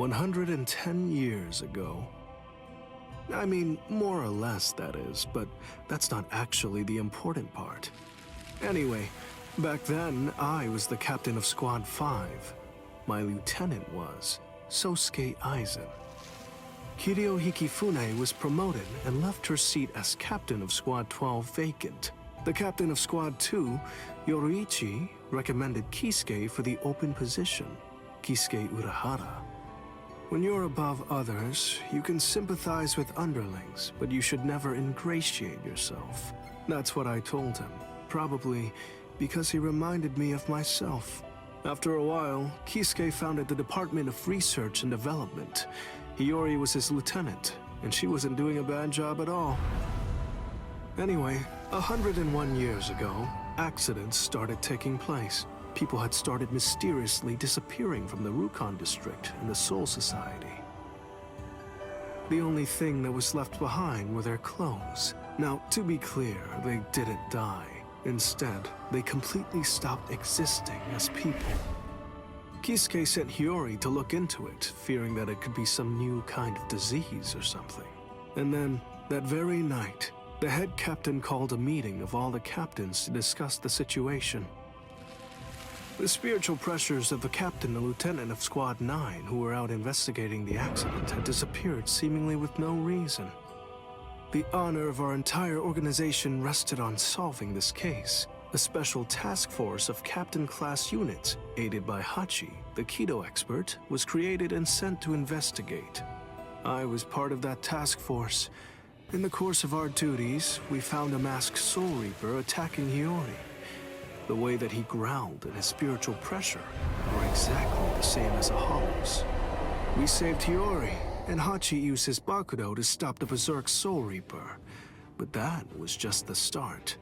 110 years ago. I mean, more or less, that is, but that's not actually the important part. Anyway, back then, I was the captain of Squad 5. My lieutenant was Sosuke Aizen. Kiryo Hikifune was promoted and left her seat as captain of Squad 12 vacant. The captain of Squad 2, Yoruichi, recommended Kisuke for the open position, Kisuke Urahara. When you're above others, you can sympathize with underlings, but you should never ingratiate yourself. That's what I told him, probably because he reminded me of myself. After a while, Kisuke founded the Department of Research and Development. Hiyori was his lieutenant, and she wasn't doing a bad job at all. Anyway, 101 years ago, accidents started taking place. People had started mysteriously disappearing from the Rukon district and the Soul Society. The only thing that was left behind were their clothes. Now, to be clear, they didn't die. Instead, they completely stopped existing as people. Kisuke sent Hiyori to look into it, fearing that it could be some new kind of disease or something. And then, that very night, the head captain called a meeting of all the captains to discuss the situation. The spiritual pressures of the captain and lieutenant of Squad 9 who were out investigating the accident had disappeared seemingly with no reason. The honor of our entire organization rested on solving this case. A special task force of captain-class units, aided by Hachi, the Kido expert, was created and sent to investigate. I was part of that task force. In the course of our duties, we found a masked Soul Reaper attacking Hiyori. The way that he growled and his spiritual pressure were exactly the same as a Hollow's. We saved Hiyori, and Hachi used his Bakudo to stop the Berserk Soul Reaper. But that was just the start.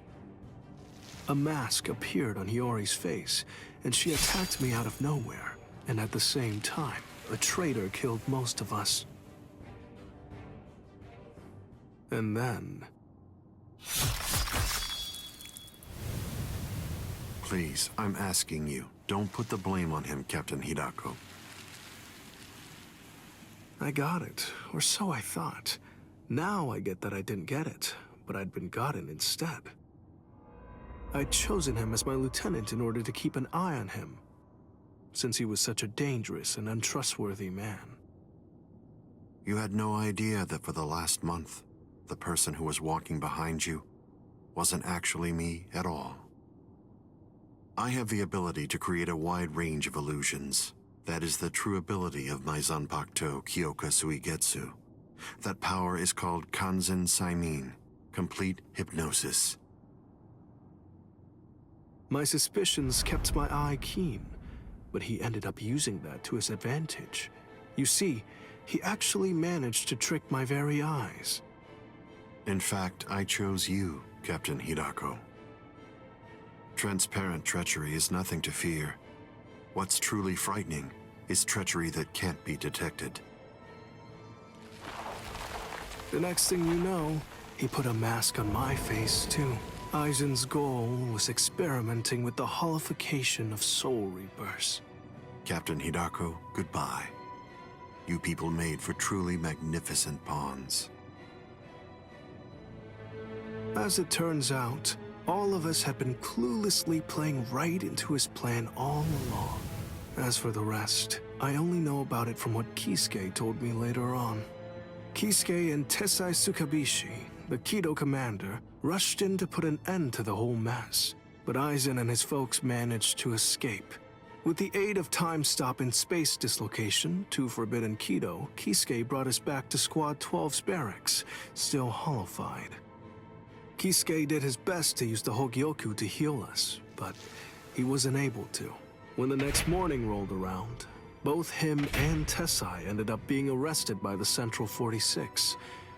A mask appeared on Hiyori's face, and she attacked me out of nowhere. And at the same time, a traitor killed most of us. And then... Please, I'm asking you, don't put the blame on him, Captain Hidako. I got it, or so I thought. Now I get that I didn't get it, but I'd been gotten instead. I'd chosen him as my lieutenant in order to keep an eye on him, since he was such a dangerous and untrustworthy man. You had no idea that for the last month, the person who was walking behind you wasn't actually me at all. I have the ability to create a wide range of illusions. That is the true ability of my Zanpakuto Kyoka Suigetsu. That power is called Kanzen Saimin, complete hypnosis. My suspicions kept my eye keen, but he ended up using that to his advantage. You see, he actually managed to trick my very eyes. In fact, I chose you, Captain Hidako. Transparent treachery is nothing to fear. What's truly frightening is treachery that can't be detected. The next thing you know, he put a mask on my face, too. Aizen's goal was experimenting with the hollification of Soul Reapers. Captain Hidako, goodbye. You people made for truly magnificent pawns. As it turns out, all of us had been cluelessly playing right into his plan all along. As for the rest, I only know about it from what Kisuke told me later on. Kisuke and Tessai Tsukabishi, the Kido commander, rushed in to put an end to the whole mess, but Aizen and his folks managed to escape. With the aid of time stop and space dislocation, 2 Forbidden Kido, Kisuke brought us back to Squad 12's barracks, still hollowified. Kisuke did his best to use the Hogyoku to heal us, but he wasn't able to. When the next morning rolled around, both him and Tessai ended up being arrested by the Central 46,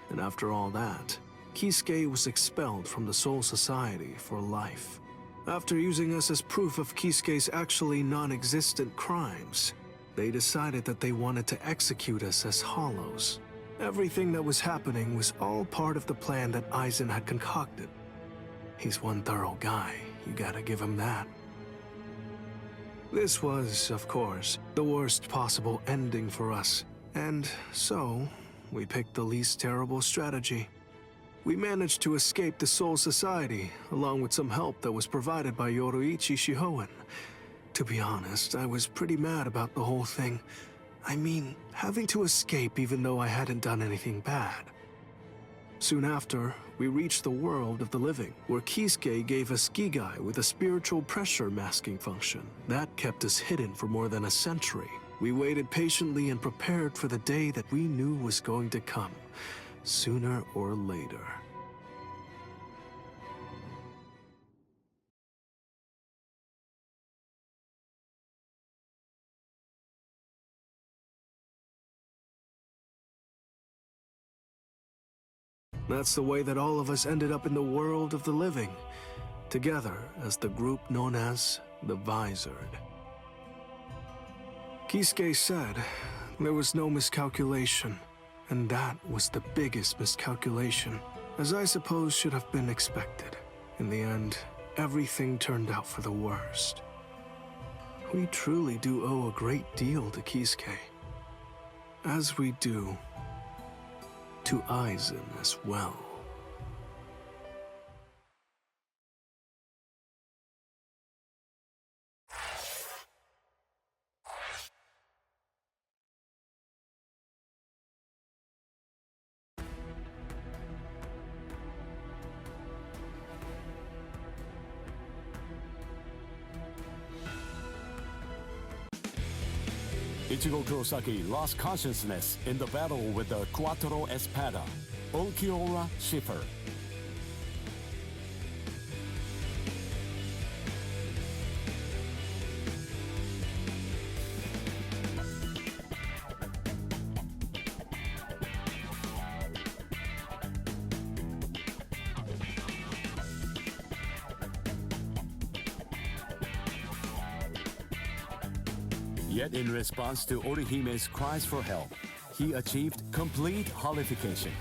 and after all that, Kisuke was expelled from the Soul Society for life. After using us as proof of Kisuke's actually non-existent crimes, they decided that they wanted to execute us as Hollows. Everything that was happening was all part of the plan that Aizen had concocted. He's one thorough guy, you gotta give him that. This was, of course, the worst possible ending for us, And so, we picked the least terrible strategy. We managed to escape the Soul Society, along with some help that was provided by Yoruichi Shihoen. To be honest, I was pretty mad about the whole thing. I mean, having to escape even though I hadn't done anything bad. Soon after, we reached the world of the living, where Kisuke gave us Gigai with a spiritual pressure masking function. That kept us hidden for more than a century. We waited patiently and prepared for the day that we knew was going to come, sooner or later. That's the way that all of us ended up in the world of the living, together as the group known as the Visored. Kisuke said there was no miscalculation, and that was the biggest miscalculation, as I suppose should have been expected. In the end, everything turned out for the worst. We truly do owe a great deal to Kisuke, as we do to Aizen as well. Ichigo Kurosaki lost consciousness in the battle with the Quattro Espada, Ulquiorra Schiffer. Yet in response to Orihime's cries for help, he achieved complete holification.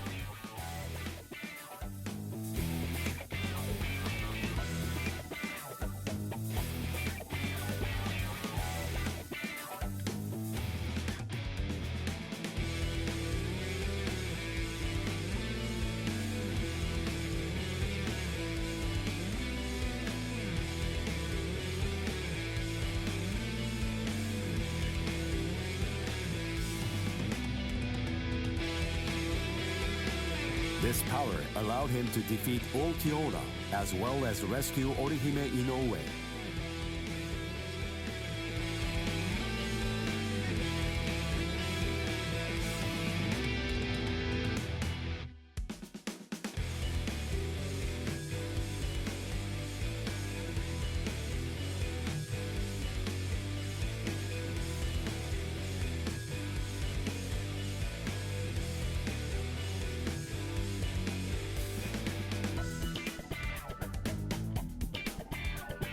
This power allowed him to defeat Ulquiorra as well as rescue Orihime Inoue.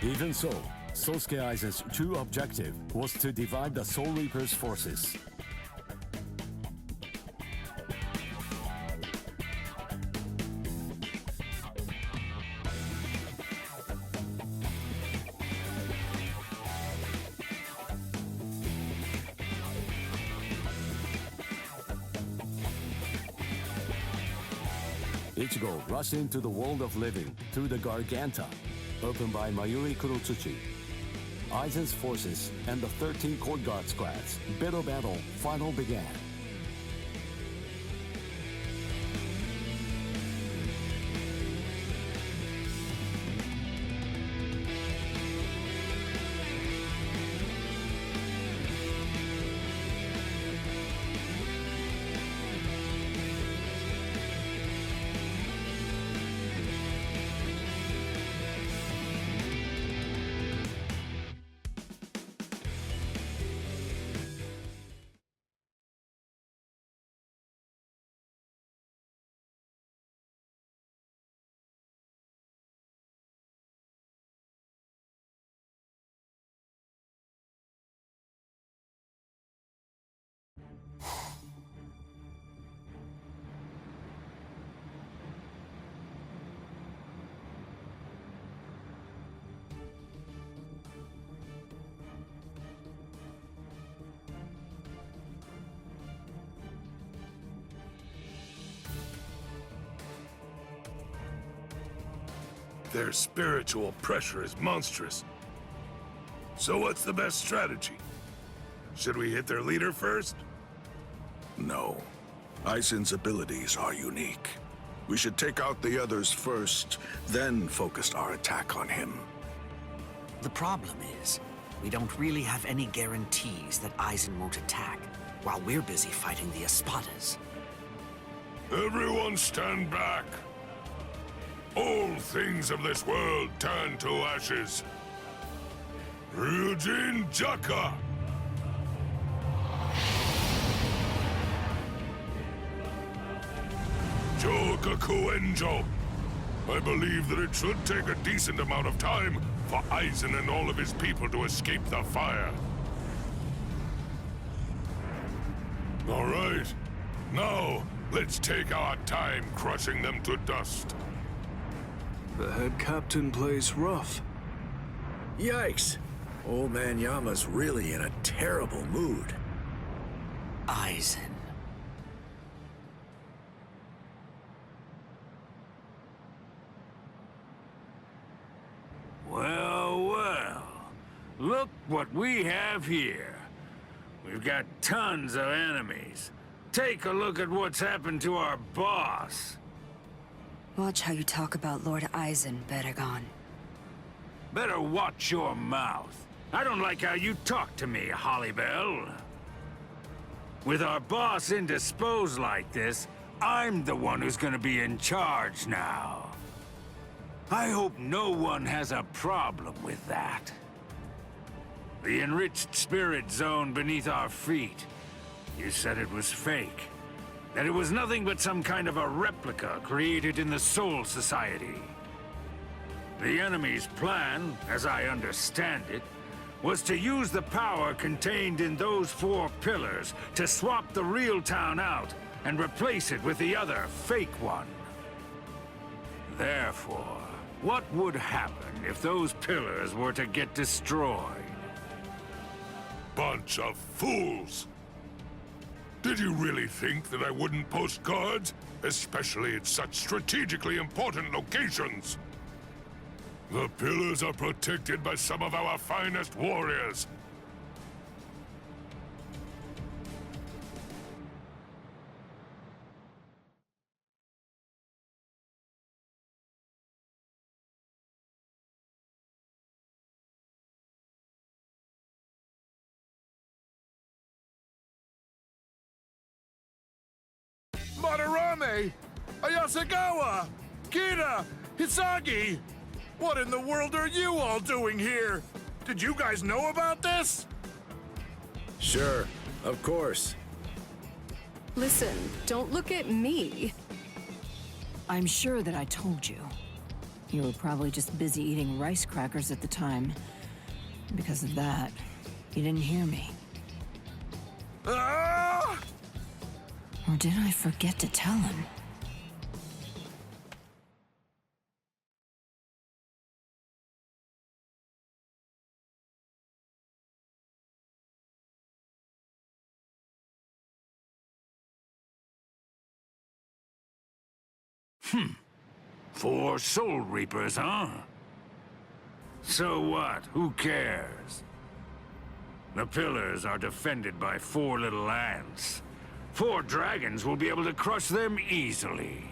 Even so, Sosuke Aizen's true objective was to divide the Soul Reaper's forces. Ichigo rushed into the world of living through the Garganta, opened by Mayuri Kurotsuchi. Aizen's forces and the 13 Court Guard squads' bitter battle finally began. Their spiritual pressure is monstrous. So what's the best strategy? Should we hit their leader first? No. Aizen's abilities are unique. We should take out the others first, then focus our attack on him. The problem is, we don't really have any guarantees that Aizen won't attack, while we're busy fighting the Espadas. Everyone stand back. All things of this world turn to ashes. Ryujin Jaka! Jogaku Enjo! I believe that it should take a decent amount of time for Aizen and all of his people to escape the fire. All right. Now, let's take our time crushing them to dust. The head captain plays rough. Yikes! Old man Yama's really in a terrible mood. Aizen. Well, well. Look what we have here. We've got tons of enemies. Take a look at what's happened to our boss. Watch how you talk about Lord Aizen, Baragon. Better watch your mouth. I don't like how you talk to me, Hollybell. With our boss indisposed like this, I'm the one who's gonna be in charge now. I hope no one has a problem with that. The enriched spirit zone beneath our feet. You said it was fake. That it was nothing but some kind of a replica created in the Soul Society. The enemy's plan, as I understand it, was to use the power contained in those 4 pillars to swap the real town out and replace it with the other, fake one. Therefore, what would happen if those pillars were to get destroyed? Bunch of fools! Did you really think that I wouldn't post guards, especially at such strategically important locations? The pillars are protected by some of our finest warriors. Madarame! Ayasagawa! Kira! Hisagi! What in the world are you all doing here? Did you guys know about this? Sure, of course. Listen, don't look at me. I'm sure that I told you. You were probably just busy eating rice crackers at the time. Because of that, you didn't hear me. Ah! Or did I forget to tell him? Four Soul Reapers, huh? So what? Who cares? The pillars are defended by 4 little ants. 4 dragons will be able to crush them easily.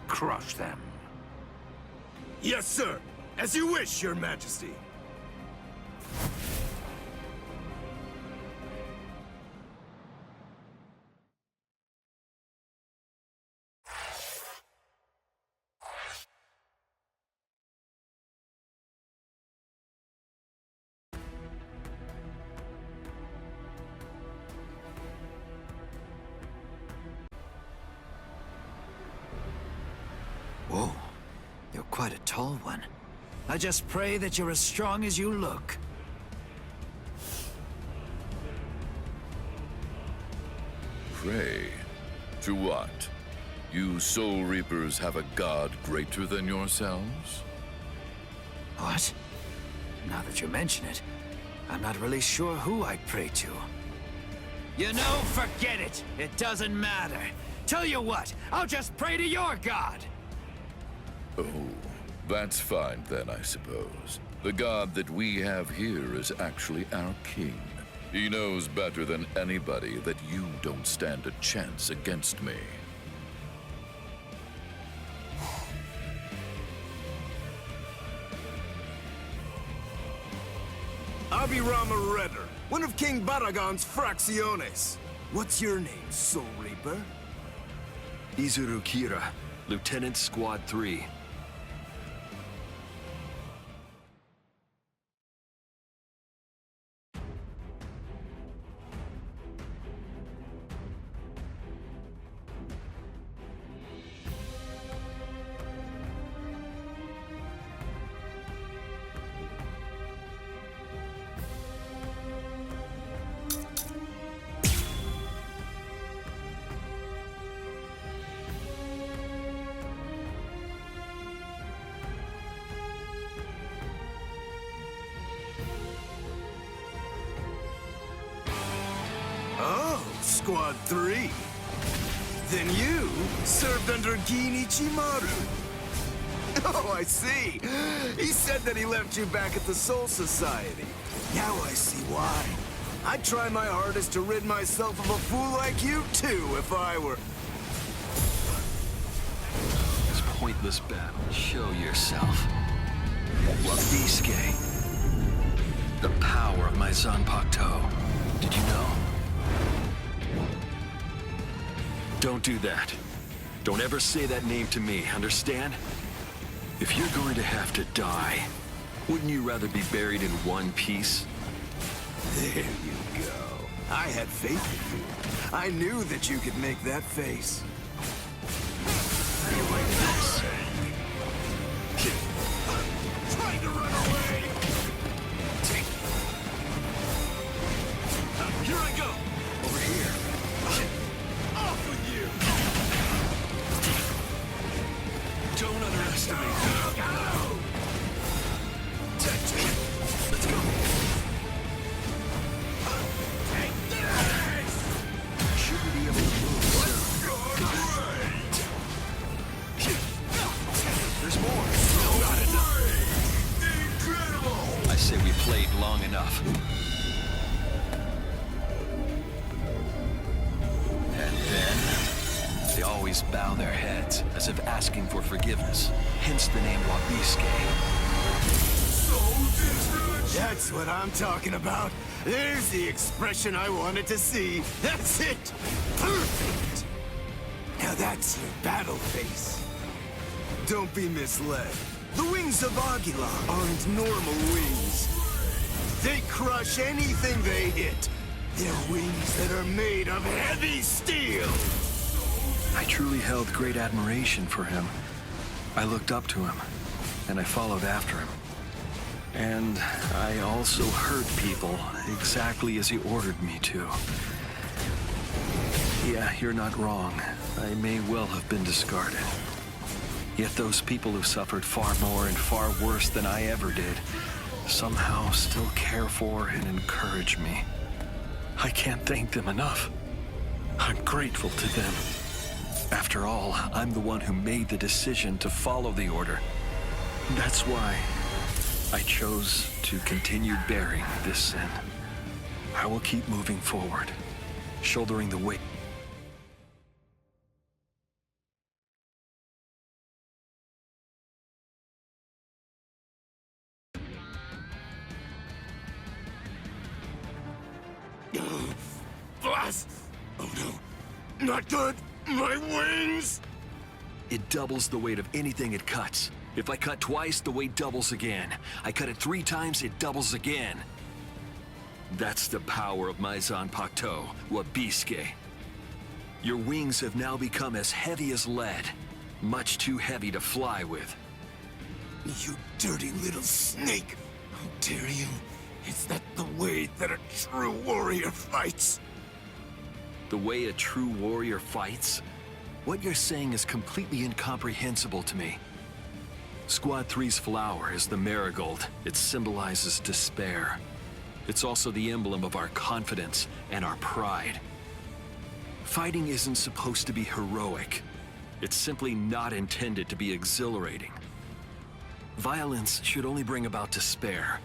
Crush them. Yes, sir. As you wish, Your Majesty. Whoa, you're quite a tall one. I just pray that you're as strong as you look. Pray? To what? You Soul Reapers have a god greater than yourselves? What? Now that you mention it, I'm not really sure who I'd pray to. You know, forget it. It doesn't matter. Tell you what, I'll just pray to your god. Oh, that's fine then, I suppose. The god that we have here is actually our king. He knows better than anybody that you don't stand a chance against me. Abirama Redder, one of King Baragon's fracciones. What's your name, Soul Reaper? Izuru Kira, Lieutenant Squad 3. Squad 3. Then you served under Gin Ichimaru. Oh, I see. He said that he left you back at the Soul Society. Now I see why. I'd try my hardest to rid myself of a fool like you, too, if I were... This pointless battle. Show yourself. Wabiske. The power of my Zanpakuto. Did you know? Don't do that. Don't ever say that name to me, understand? If you're going to have to die, wouldn't you rather be buried in one piece? There you go. I had faith in you. I knew that you could make that face. Trying to run away! Here I go! Over here. Off with you! Don't underestimate me. Let's go. Take this! Shouldn't be able to move soon. There's more. No, not enough. Incredible! I say we played long enough. And then they always bow their heads as if asking for forgiveness. Hence the name Wabiske. That's what I'm talking about. There's the expression I wanted to see. That's it. Perfect. Now that's your battle face. Don't be misled. The wings of Aguila aren't normal wings. They crush anything they hit. They're wings that are made of heavy steel. I truly held great admiration for him. I looked up to him, and I followed after him. And I also hurt people exactly as he ordered me to. Yeah, you're not wrong. I may well have been discarded. Yet those people who suffered far more and far worse than I ever did somehow still care for and encourage me. I can't thank them enough. I'm grateful to them. After all, I'm the one who made the decision to follow the order. That's why I chose to continue bearing this sin. I will keep moving forward, shouldering the weight. Blast! Oh no, not good! My wings! It doubles the weight of anything it cuts. If I cut twice, the weight doubles again. I cut it 3 times, it doubles again. That's the power of my Zanpakuto, Wabiske. Your wings have now become as heavy as lead. Much too heavy to fly with. You dirty little snake! How dare you! Is that the way that a true warrior fights? The way a true warrior fights? What you're saying is completely incomprehensible to me. Squad 3's flower is the marigold. It symbolizes despair. It's also the emblem of our confidence and our pride. Fighting isn't supposed to be heroic. It's simply not intended to be exhilarating. Violence should only bring about despair.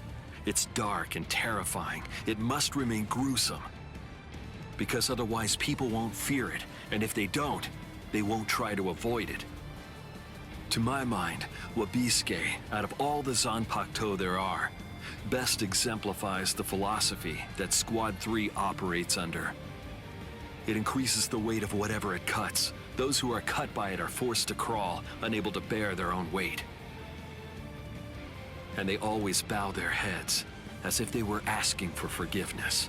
It's dark and terrifying. It must remain gruesome. Because otherwise people won't fear it, and if they don't, they won't try to avoid it. To my mind, Wabisuke, out of all the Zanpakuto there are, best exemplifies the philosophy that Squad 3 operates under. It increases the weight of whatever it cuts. Those who are cut by it are forced to crawl, unable to bear their own weight. And they always bow their heads, as if they were asking for forgiveness.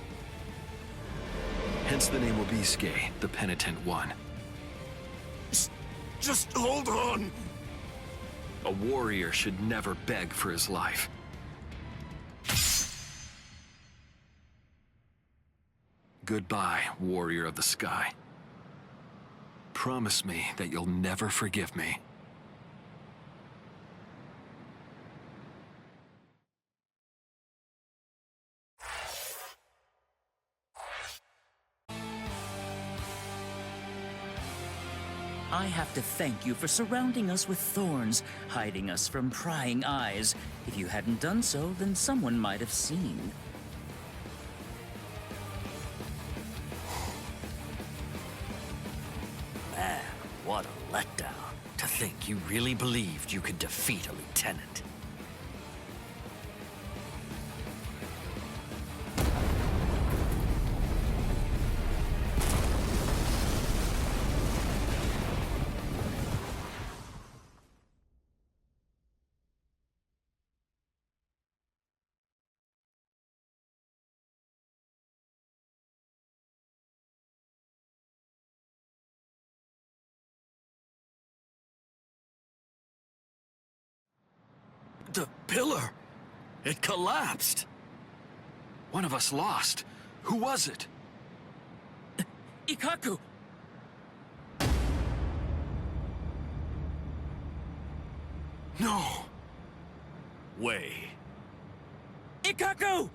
Hence the name Wabisuke, the Penitent One. Just hold on! A warrior should never beg for his life. Goodbye, warrior of the sky. Promise me that you'll never forgive me. I have to thank you for surrounding us with thorns, hiding us from prying eyes. If you hadn't done so, then someone might have seen. Man, what a letdown. To think you really believed you could defeat a lieutenant. The pillar! It collapsed! One of us lost. Who was it? Ikkaku! No! Way. Ikkaku!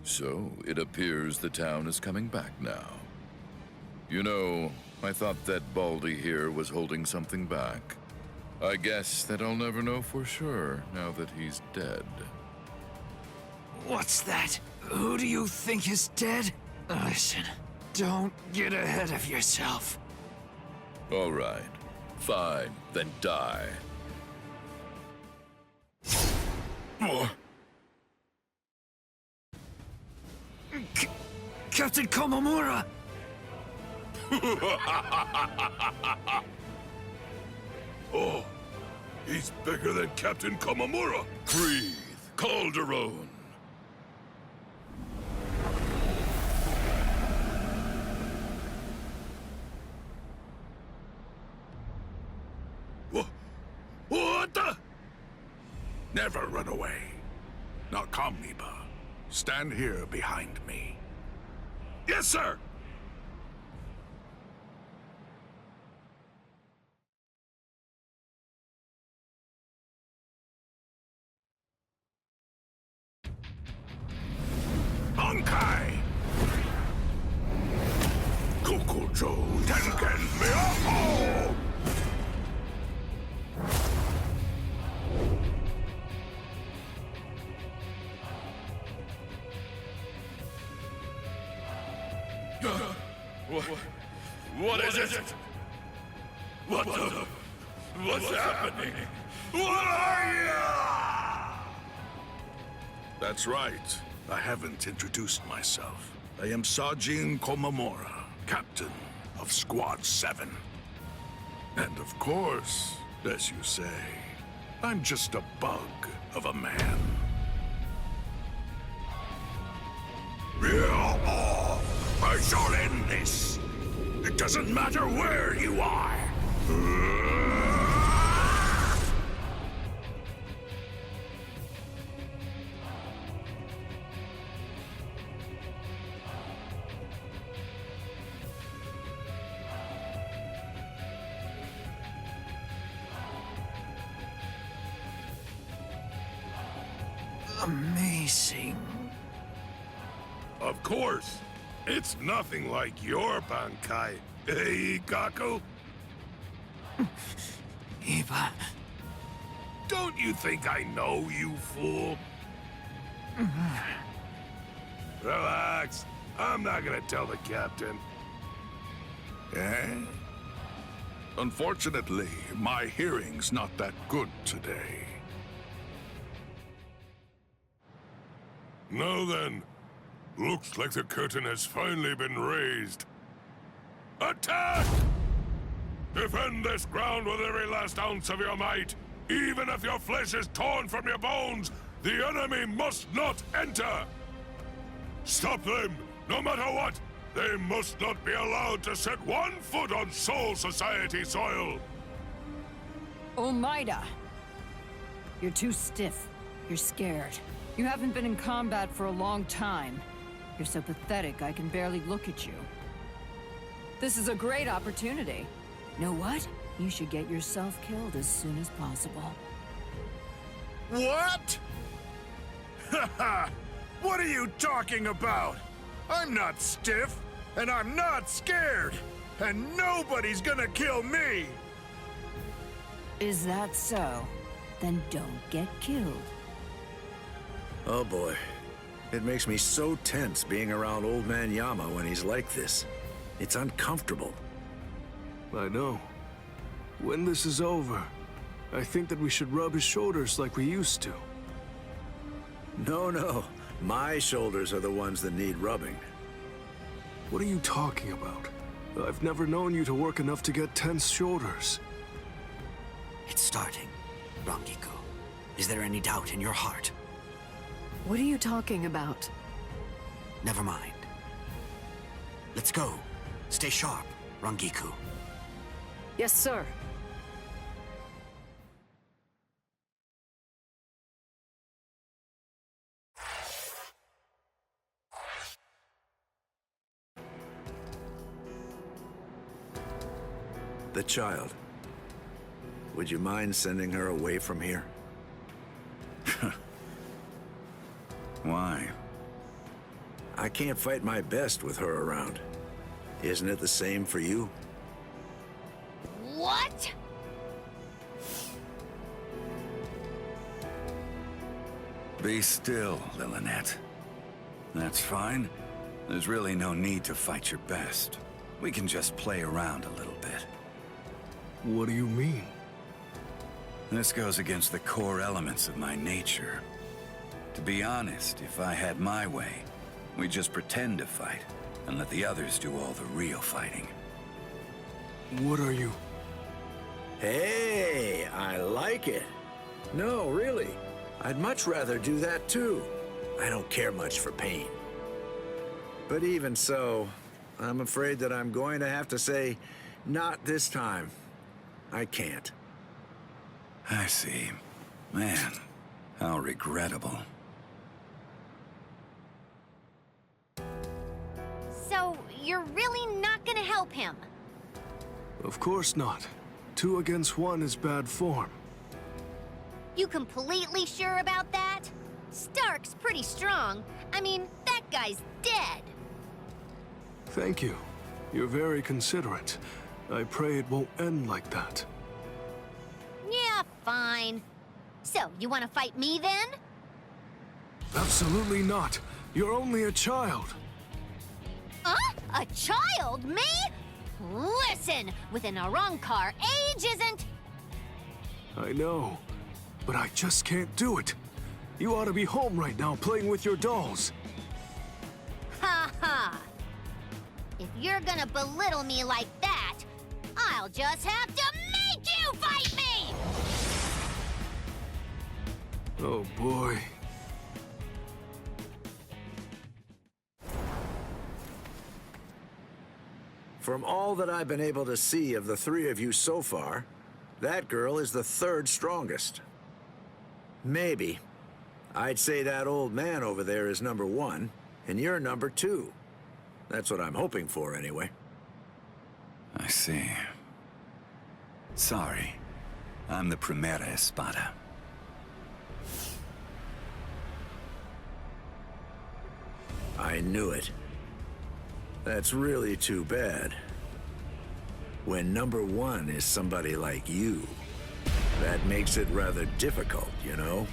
So, it appears the town is coming back now. You know, I thought that Baldy here was holding something back. I guess that I'll never know for sure now that he's dead. What's that? Who do you think is dead? Listen, don't get ahead of yourself. All right. Fine, then die. Captain Komamura! Oh, he's bigger than Captain Komamura. Breathe, Calderon. What the? Never run away. Now come, Niba. Stand here behind me. Yes, sir. Bankai! Kukujo Tenken Myoho! What is it? What the? What's happening? What are you? That's right. I haven't introduced myself. I am Sajin Komamura, captain of Squad 7. And of course, as you say, I'm just a bug of a man. I shall end this. It doesn't matter where you are. Amazing. Of course. It's nothing like your Bankai, eh, Ikkaku? Iba. Don't you think I know, you fool? Relax. I'm not gonna tell the captain. Eh? Unfortunately, my hearing's not that good today. Now then, looks like the curtain has finally been raised. Attack! Defend this ground with every last ounce of your might. Even if your flesh is torn from your bones, the enemy must not enter! Stop them, no matter what! They must not be allowed to set 1 foot on Soul Society soil! Almeida! You're too stiff. You're scared. You haven't been in combat for a long time. You're so pathetic I can barely look at you. This is a great opportunity. Know what? You should get yourself killed as soon as possible. What? Haha! What are you talking about? I'm not stiff, and I'm not scared, and nobody's gonna kill me! Is that so? Then don't get killed. Oh boy. It makes me so tense being around Old Man Yama when he's like this. It's uncomfortable. I know. When this is over, I think that we should rub his shoulders like we used to. No. My shoulders are the ones that need rubbing. What are you talking about? I've never known you to work enough to get tense shoulders. It's starting, Rangiku. Is there any doubt in your heart? What are you talking about? Never mind. Let's go. Stay sharp, Rangiku. Yes, sir. The child. Would you mind sending her away from here? Why? I can't fight my best with her around. Isn't it the same for you? What? Be still, Lillinette. That's fine. There's really no need to fight your best. We can just play around a little bit. What do you mean? This goes against the core elements of my nature. To be honest, if I had my way, we'd just pretend to fight and let the others do all the real fighting. What are you? Hey, I like it. No, really. I'd much rather do that too. I don't care much for pain. But even so, I'm afraid that I'm going to have to say, not this time. I can't. I see. Man, how regrettable. So, you're really not gonna help him? Of course not. 2 against 1 is bad form. You completely sure about that? Stark's pretty strong. I mean, that guy's dead. Thank you. You're very considerate. I pray it won't end like that. Yeah, fine. So, you want to fight me then? Absolutely not. You're only a child. A child? Me? Listen, with an Arrancar, age isn't... I know, but I just can't do it. You ought to be home right now playing with your dolls. Ha ha! If you're gonna belittle me like that, I'll just have to make you fight me! Oh boy. From all that I've been able to see of the 3 of you so far, that girl is the 3rd strongest. Maybe. I'd say that old man over there is number 1, and you're number 2. That's what I'm hoping for, anyway. I see. Sorry. I'm the Primera Espada. I knew it. That's really too bad. when number one is somebody like you. That makes it rather difficult, you know?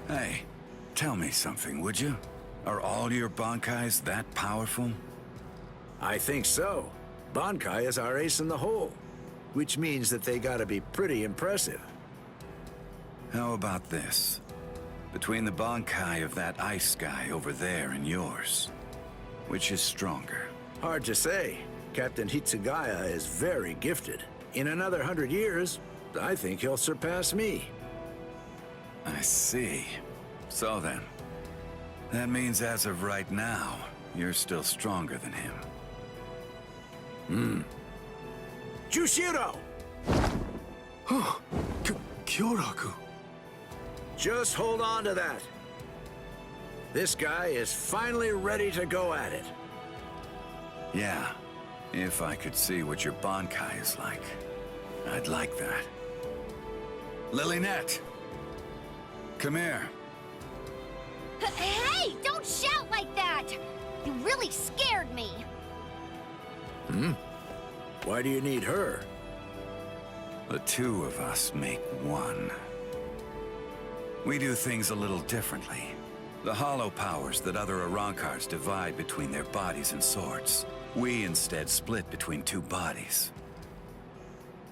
Hey, tell me something, would you? Are all your Bankais that powerful? I think so. Bankai is our ace in the hole, which means that they gotta be pretty impressive. How about this? Between the Bankai of that ice guy over there and yours, which is stronger? Hard to say. Captain Hitsugaya is very gifted. In another 100 years, I think he'll surpass me. I see. So then, that means as of right now, you're still stronger than him. Jushiro! Kyoraku. Just hold on to that. This guy is finally ready to go at it. Yeah, if I could see what your Bankai is like, I'd like that. Lilynette! Come here. Hey, don't shout like that! You really scared me. Why do you need her? The two of us make one. We do things a little differently. The hollow powers that other Arrancars divide between their bodies and swords, we instead split between two bodies.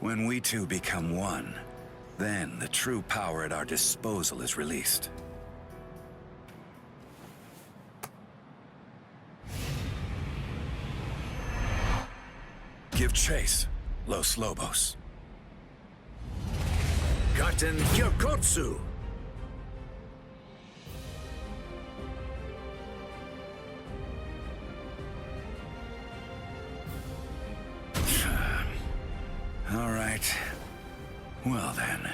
When we two become one, then the true power at our disposal is released. Give chase, Los Lobos. Gaten Gyokotsu! All right. Well then.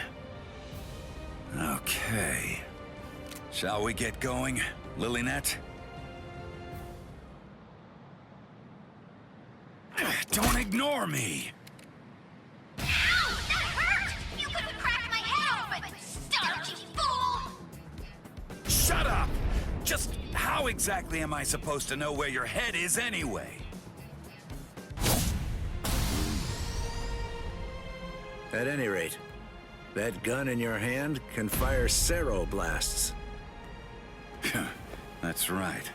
Okay. Shall we get going, Lilynette? Don't ignore me! Ow! That hurt! You could have cracked my head open! Start, you fool! Shut up! Just how exactly am I supposed to know where your head is anyway? At any rate, that gun in your hand can fire Cero blasts. That's right.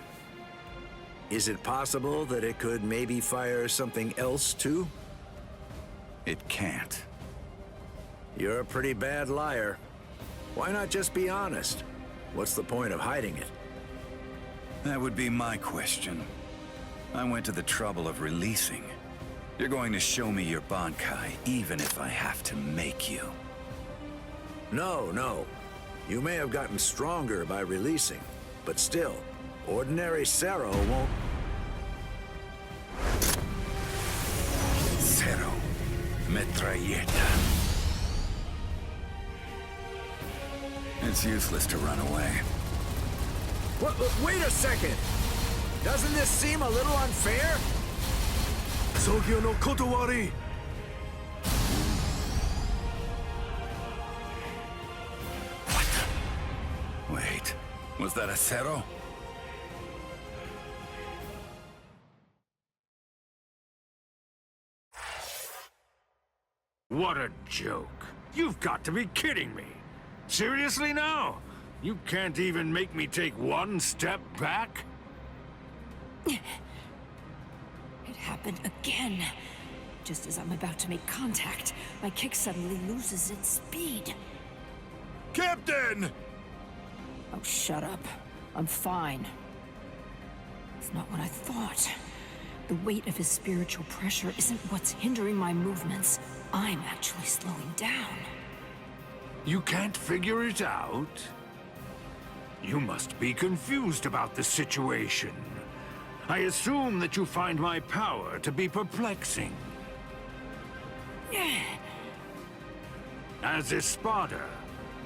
Is it possible that it could maybe fire something else too? It can't. You're a pretty bad liar. Why not just be honest? What's the point of hiding it? That would be my question. I went to the trouble of releasing. You're going to show me your Bankai, even if I have to make you. No. You may have gotten stronger by releasing, but still, ordinary Cero won't... Cero. Metralleta. It's useless to run away. Wait a second! Doesn't this seem a little unfair? Sogyo no Kotowari! Wait, was that a Cero? What a joke. You've got to be kidding me. Seriously now? You can't even make me take one step back? It happened again. Just as I'm about to make contact, my kick suddenly loses its speed. Captain! Oh, shut up. I'm fine. It's not what I thought. The weight of his spiritual pressure isn't what's hindering my movements. I'm actually slowing down. You can't figure it out? You must be confused about the situation. I assume that you find my power to be perplexing. As Espada,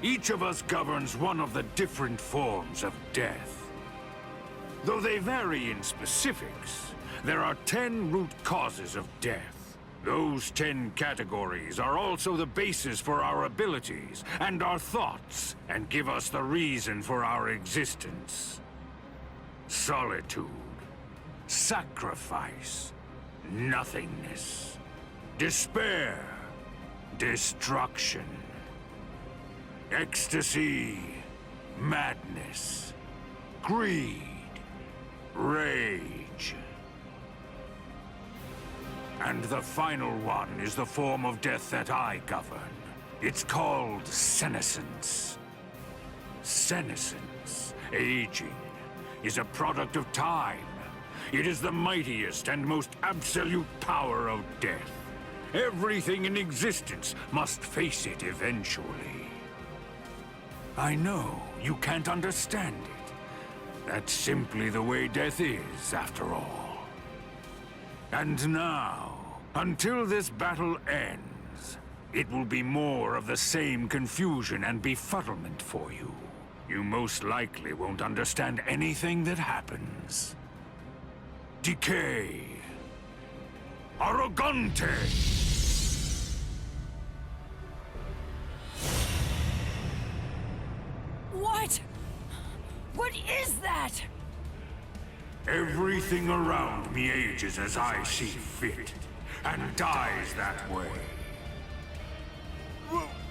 Each of us governs one of the different forms of death. Though they vary in specifics, there are 10 root causes of death. Those 10 categories are also the basis for our abilities and our thoughts, and give us the reason for our existence. Solitude, sacrifice, nothingness, despair, destruction, ecstasy, madness, greed, rage. And the final one is the form of death that I govern. It's called senescence. Senescence, aging, is a product of time. It is the mightiest and most absolute power of death. Everything in existence must face it eventually. I know you can't understand it. That's simply the way death is, after all. And now, until this battle ends, it will be more of the same confusion and befuddlement for you. You most likely won't understand anything that happens. Decay. Arrogante! What? What is that? Everything around me ages as I see fit, and dies that way.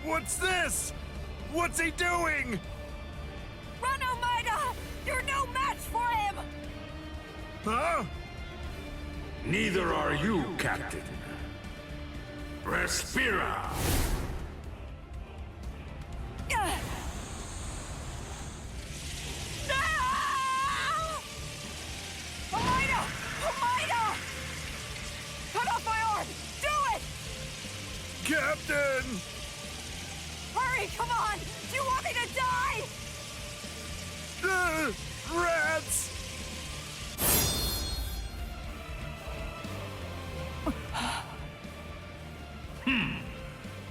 What's this? What's he doing? Run, Omaida! You're no match for him! Huh? Neither are you, Captain. Respira! Omaida! Omaida! Cut off my arm! Do it! Captain! Hurry, come on! Do you want me to die? Rats!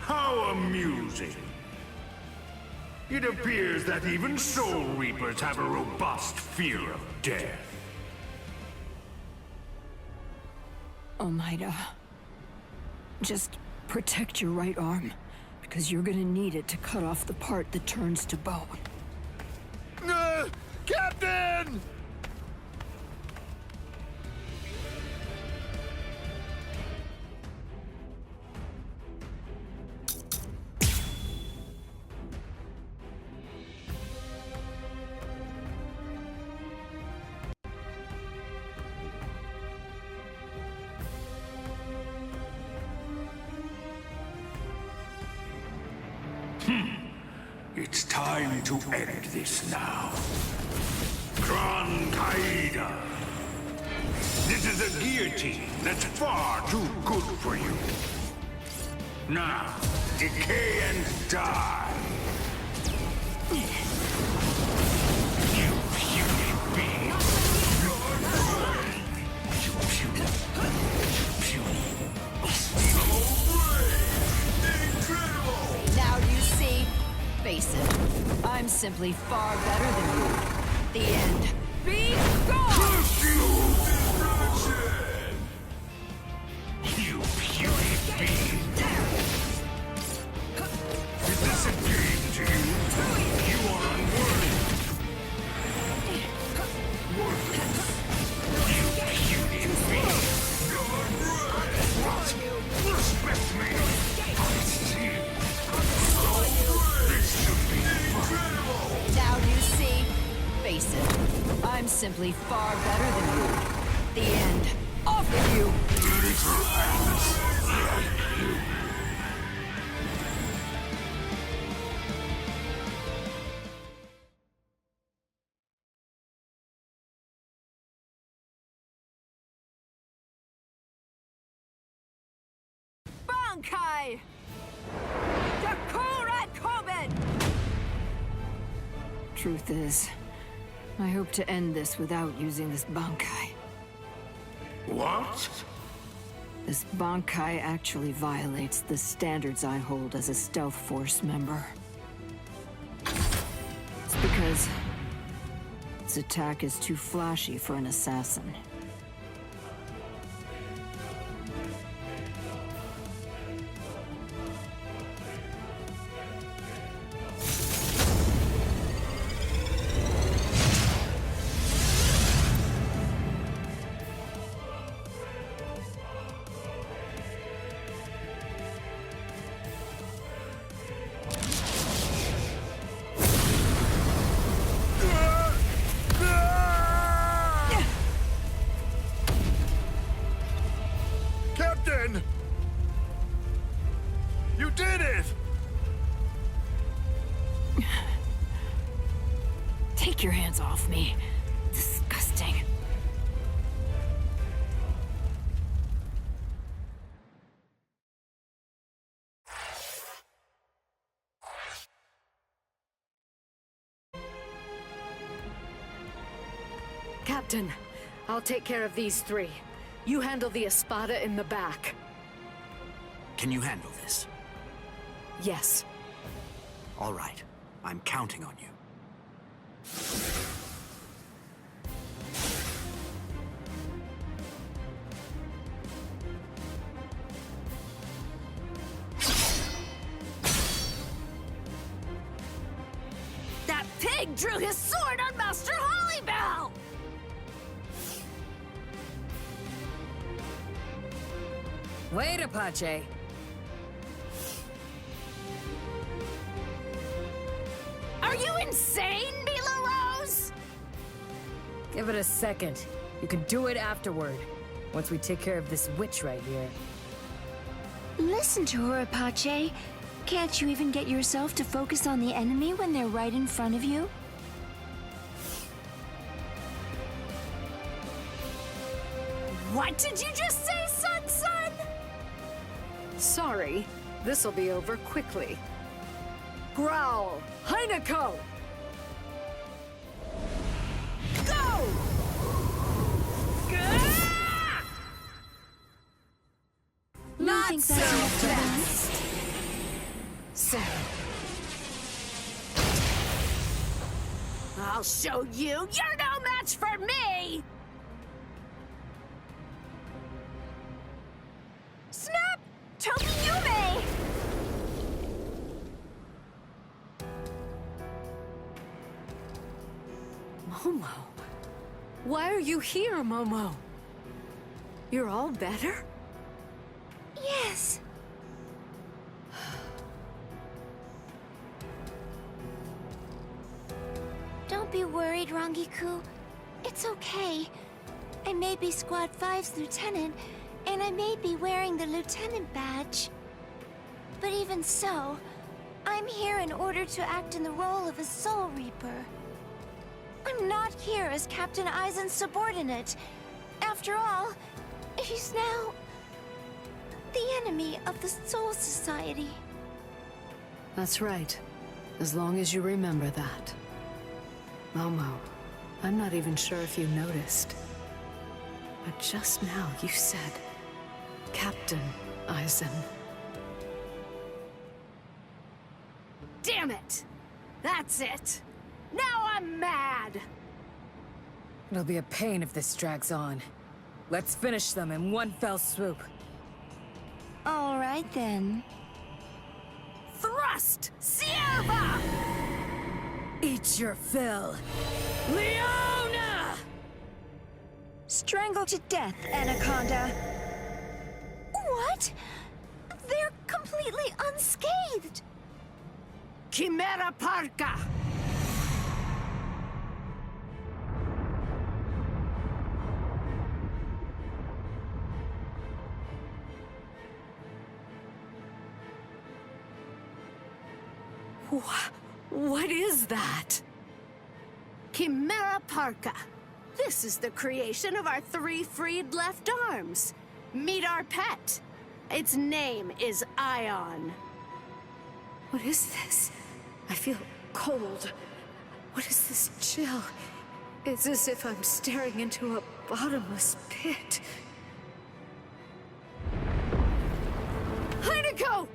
How amusing. It appears that even Soul Reapers have a robust fear of death. Omaida, just protect your right arm, because you're gonna need it to cut off the part that turns to bone. Captain! It's time to end this now. Gran Caida. This is a guillotine that's far too good for you. Now, decay and die. You puny being. You puny. Now do you see? Face it, I'm simply far better than you. The end. Be gone! You puny being. Is this a game to you? You are unworthy. Worthless. You puny being. Respect me. Now do you see? Face it, I'm simply far better than you. The end. Off with you! Bankai! Karakura! Truth is, I hope to end this without using this Bankai. What? This Bankai actually violates the standards I hold as a Stealth Force member. because its attack is too flashy for an assassin. Captain! You did it! Take your hands off me. Disgusting. Captain, I'll take care of these three. You handle the espada in the back. Can you handle this? Yes. All right. I'm counting on you. That pig drew his sword on Master Hollybell! Wait, Apache. Are you insane, Mila Rose? Give it a second. You can do it afterward. Once we take care of this witch right here. Listen to her, Apache. Can't you even get yourself to focus on the enemy when they're right in front of you? What did you just say, son? Sorry. This'll be over quickly. Growl! Heineko! Go! Not so fast! So... I'll show you! You're no match for me! Snap! Tokiyume! Momo. Why are you here, Momo? You're all better? Yes. Don't be worried, Rangiku. It's okay. I may be Squad 5's lieutenant, and I may be wearing the lieutenant badge. But even so, I'm here in order to act in the role of a Soul Reaper. I'm not here as Captain Aizen's subordinate. After all, he's now the enemy of the Soul Society. That's right. As long as you remember that. Momo, I'm not even sure if you noticed. But just now you said, Captain Aizen. Damn it! That's it! Now I'm mad! It'll be a pain if this drags on. Let's finish them in one fell swoop. All right, then. Thrust! Sierva! Eat your fill. Leona! Strangle to death, Anaconda. What? They're completely unscathed. Chimera Parka! What is that? Chimera Parka. This is the creation of our 3 freed left arms. Meet our pet. Its name is Ion. What is this? I feel cold. What is this chill? It's as if I'm staring into a bottomless pit. Heineko!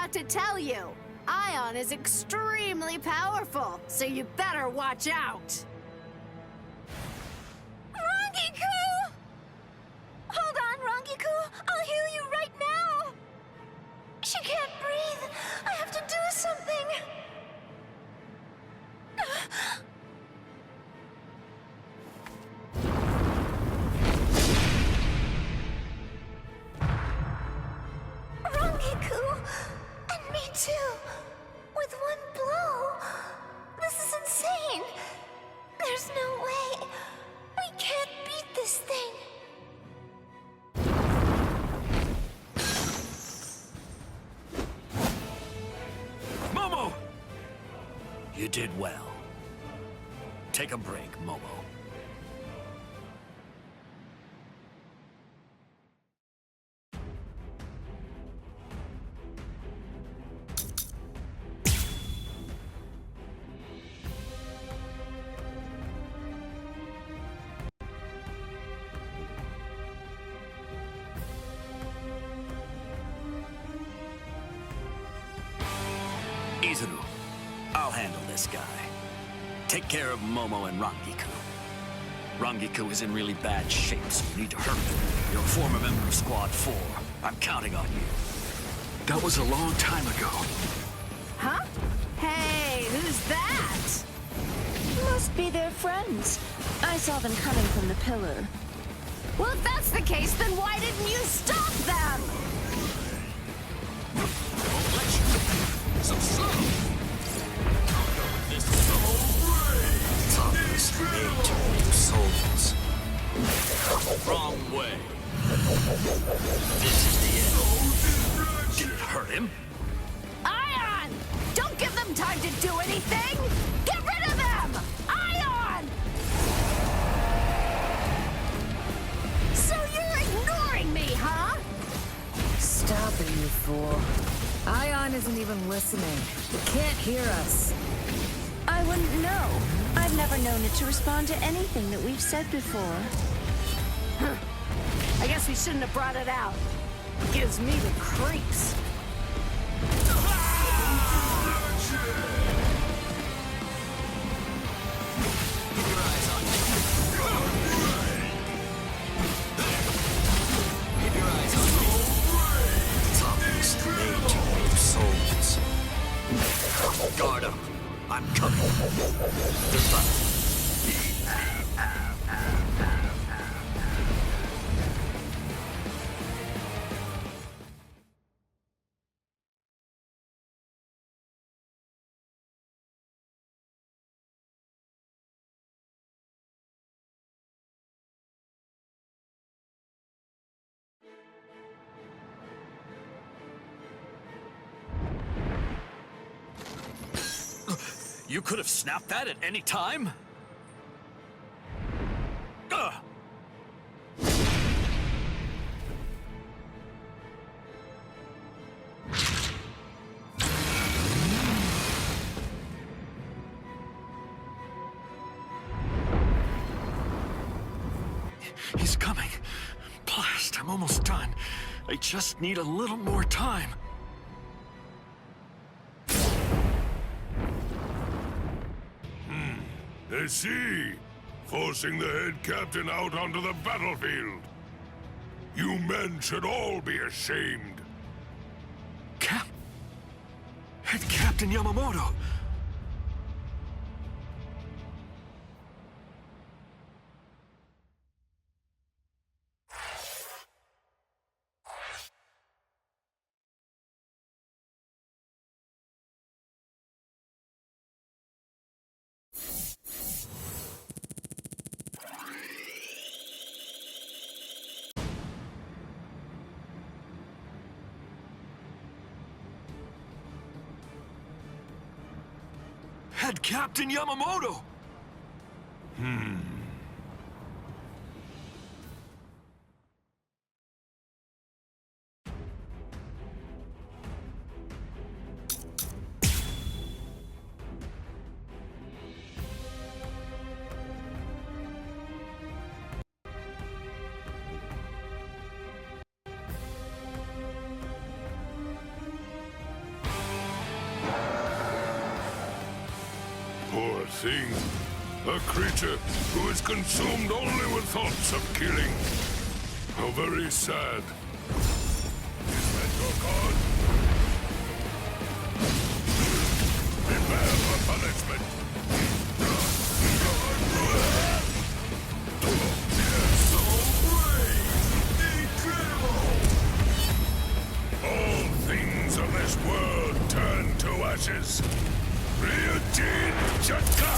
forgot to tell you. Ion is extremely powerful, so you better watch out. Rangiku! Hold on, Rangiku. I'll heal you right now. She can't breathe. I have to do something. Rangiku! And me too! With one blow! This is insane! There's no way! We can't beat this thing! Momo! You did well. Take a break, Momo. Izuru, I'll handle this guy. Take care of Momo and Rangiku. Rangiku is in really bad shape, so you need to hurt him. You're a former member of Squad 4. I'm counting on you. That was a long time ago. Huh? Hey, who's that? Must be their friends. I saw them coming from the pillar. Well, if that's the case, then why didn't you stop them? So slow! This is the toughest age souls. Wrong way. This is the end. Did it hurt him? Ion! Don't give them time to do anything! Get rid of them! Ion! So you're ignoring me, huh? Stop it, you fool. Ion isn't even listening. It can't hear us. I wouldn't know. I've never known it to respond to anything that we've said before. I guess we shouldn't have brought it out. Gives me the creeps. Guard up. I'm coming. Goodbye. You could have snapped that at any time? Ugh! He's coming. Blast, I'm almost done. I just need a little more time. I see. Forcing the head captain out onto the battlefield. You men should all be ashamed. Head Captain Yamamoto. Head Captain Yamamoto! thing. A creature who is consumed only with thoughts of killing. How very sad. Is that your cause? Prepare for punishment. So brave! Incredible! All things of this world turn to ashes. Ryujin Chatka!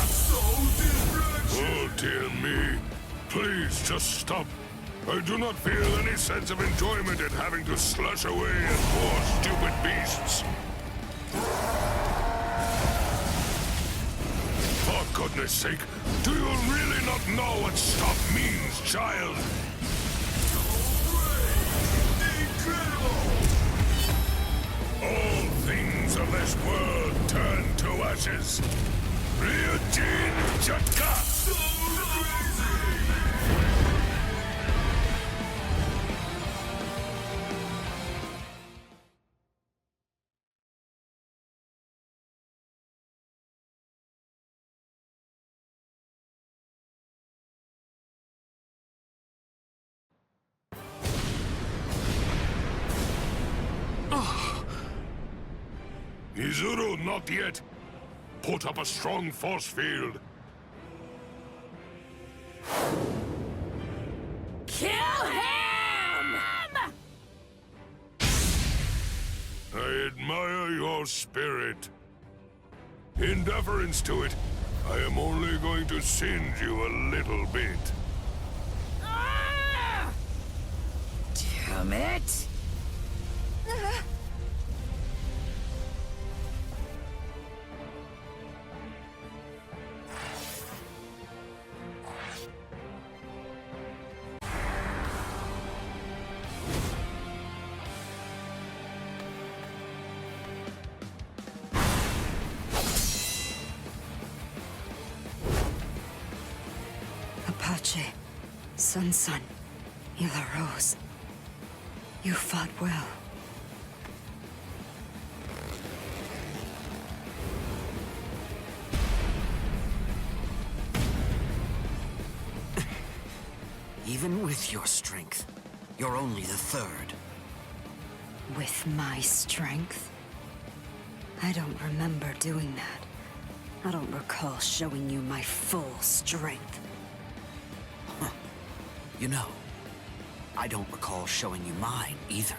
Oh, dear me. Please, just stop. I do not feel any sense of enjoyment in having to slash away at more stupid beasts. For goodness sake, do you really not know what stop means, child? All things of this world turn to ashes. Ryujin Chatka! So crazy! Izuru, not yet. Put up a strong force field. Kill him! I admire your spirit. In deference to it, I am only going to singe you a little bit. Damn it! Apache, Sun, Hila Rose. You fought well. Even with your strength, you're only the third. With my strength? I don't remember doing that. I don't recall showing you my full strength. You know, I don't recall showing you mine either.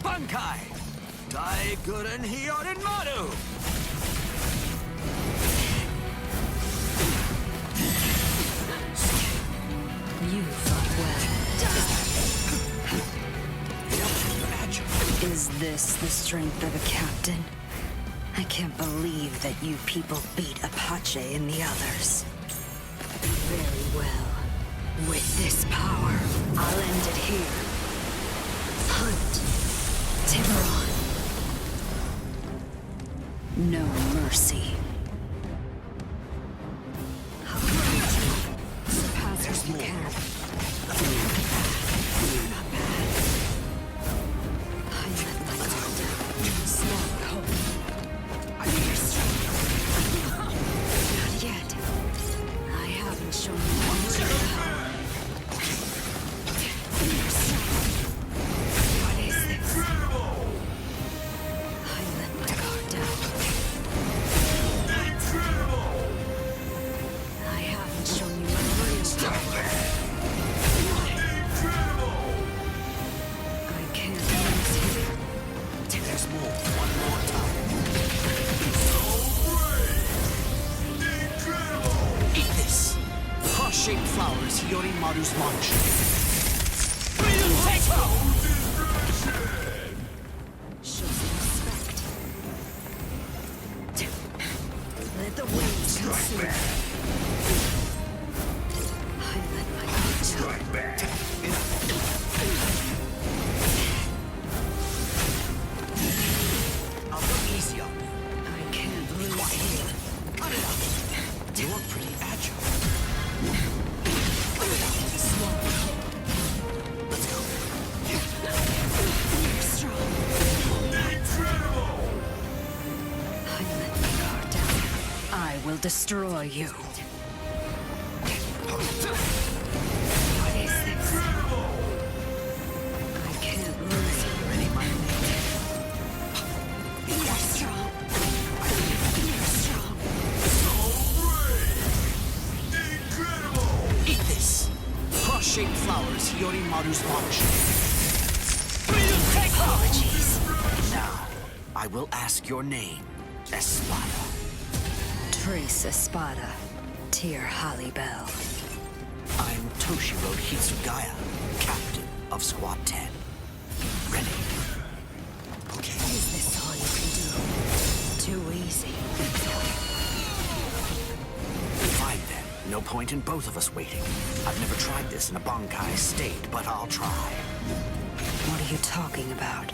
Bankai! Daiguren Hyorin Maru! You fought well. Is this the strength of a captain? I can't believe that you people beat Apache and the others. Very well. With this power, I'll end it here. Hunt. Tiburon. No mercy. Surpass what you can. Cross-shaped flowers, Yorimaru's launch. Show some respect. Let the waves consume. I let my guard strike back. I'll go easy on you. I can't lose here. Cut it out. You're pretty agile. Let's go. You're strong. Incredible! I let my guard down. I will destroy you. What is this? I can't lose you. Ready, my mate? You're strong. You're strong. Eat this. Cross-shaped flowers, Yorimaru's launch. Apologies. Now, I will ask your name, Espada. Trace Espada. Tear Holly-Bell. I'm Toshiro Hitsugaya, captain of Squad 10. Ready? Okay. Is this all you can do? Too easy. Fine then. No point in both of us waiting. I've never tried this in a Bankai state, but I'll try. What are you talking about?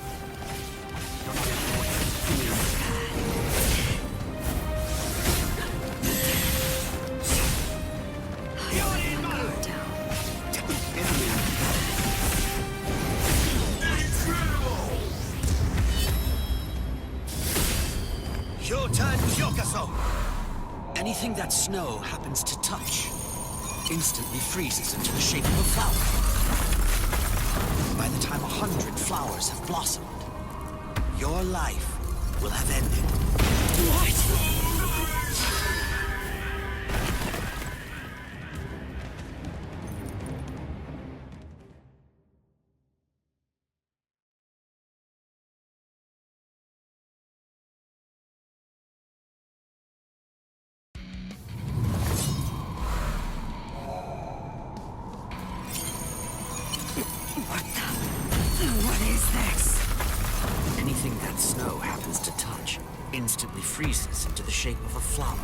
Anything that snow happens to touch instantly freezes into the shape of a flower. By the time 100 flowers have blossomed, your life will have ended. What? What is this? Anything that snow happens to touch instantly freezes into the shape of a flower.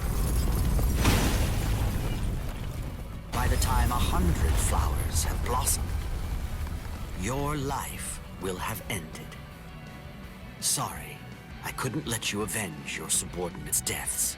By the time 100 flowers have blossomed, your life will have ended. Sorry, I couldn't let you avenge your subordinates' deaths.